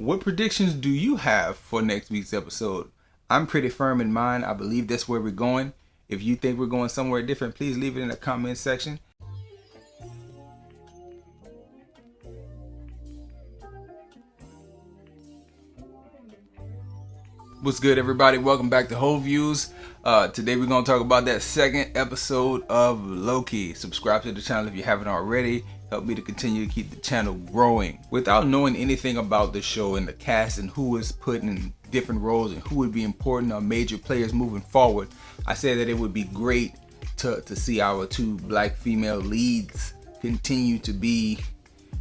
What predictions do you have for next week's episode? I'm pretty firm in mine. I believe that's where we're going. If you think we're going somewhere different, please leave it in the comment section. What's good, everybody? Welcome back to Whole Views. Today we're going to talk about that second episode of Loki. Subscribe to the channel if you haven't already. Help me to continue to keep the channel growing. Without knowing anything about the show and the cast and who is put in different roles and who would be important or major players moving forward, I said that it would be great to see our two black female leads continue to be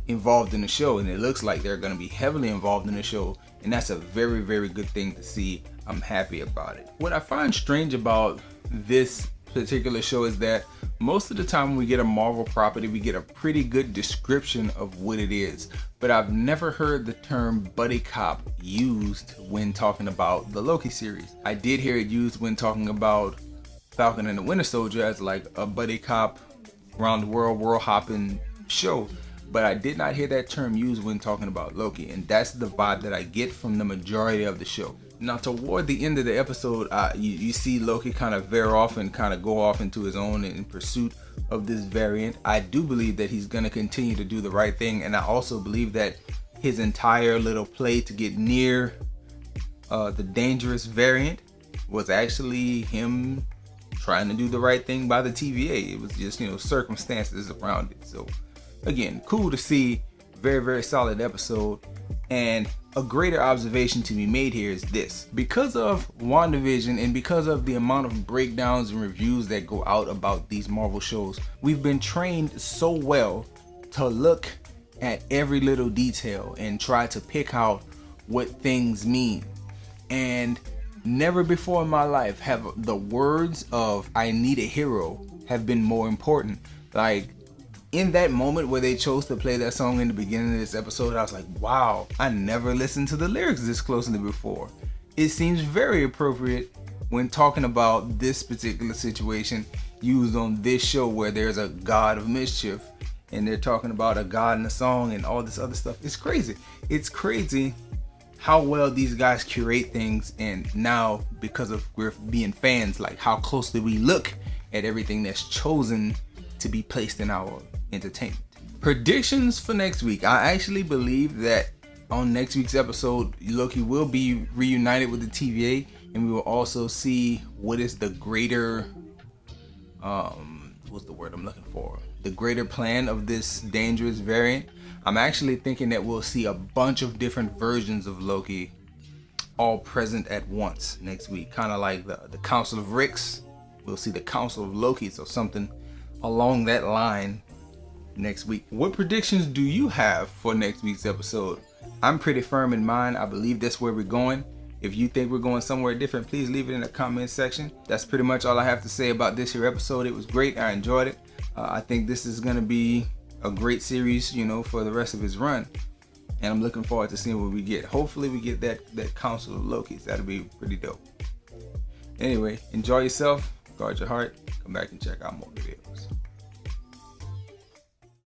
involved in the show, and it looks like they're going to be heavily involved in the show, and that's a very, very good thing to see. I'm happy about it. What I find strange about this particular show is that most of the time when we get a Marvel property, we get a pretty good description of what it is, but I've never heard the term buddy cop used when talking about the Loki series. I did hear it used when talking about Falcon and the Winter Soldier as like a buddy cop around the world hopping show, but I did not hear that term used when talking about Loki, and that's the vibe that I get from the majority of the show. Now, toward the end of the episode, you see Loki kind of veer off and kind of go off into his own in pursuit of this variant. I do believe that he's going to continue to do the right thing, and I also believe that his entire little play to get near the dangerous variant was actually him trying to do the right thing by the TVA. It was just, circumstances around it. So again, cool to see. Very, very solid episode. And a greater observation to be made here is this: because of WandaVision and because of the amount of breakdowns and reviews that go out about these Marvel shows, we've been trained so well to look at every little detail and try to pick out what things mean. And never before in my life have the words of "I need a hero" have been more important. Like, in that moment where they chose to play that song in the beginning of this episode, I was like, wow, I never listened to the lyrics this closely before. It seems very appropriate when talking about this particular situation used on this show where there's a god of mischief and they're talking about a god in a song and all this other stuff. It's crazy. It's crazy how well these guys curate things, and now because of we're being fans, like how closely we look at everything that's chosen to be placed in our entertainment. Predictions for next week. I actually believe that on next week's episode, Loki will be reunited with the TVA, and we will also see what is the greater what's the word I'm looking for? The greater plan of this dangerous variant. I'm actually thinking that we'll see a bunch of different versions of Loki all present at once next week. Kind of like the Council of Ricks. We'll see the Council of Loki, so something along that line next week. What predictions do you have for next week's episode? I'm pretty firm in mine. I believe that's where we're going. If you think we're going somewhere different, please leave it in the comment section. That's pretty much all I have to say about this here episode. It was great. I enjoyed it. I think this is going to be a great series, for the rest of its run. And I'm looking forward to seeing what we get. Hopefully we get that Council of Lokis. That'll be pretty dope. Anyway, enjoy yourself. Guard your heart. Come back and check out more videos.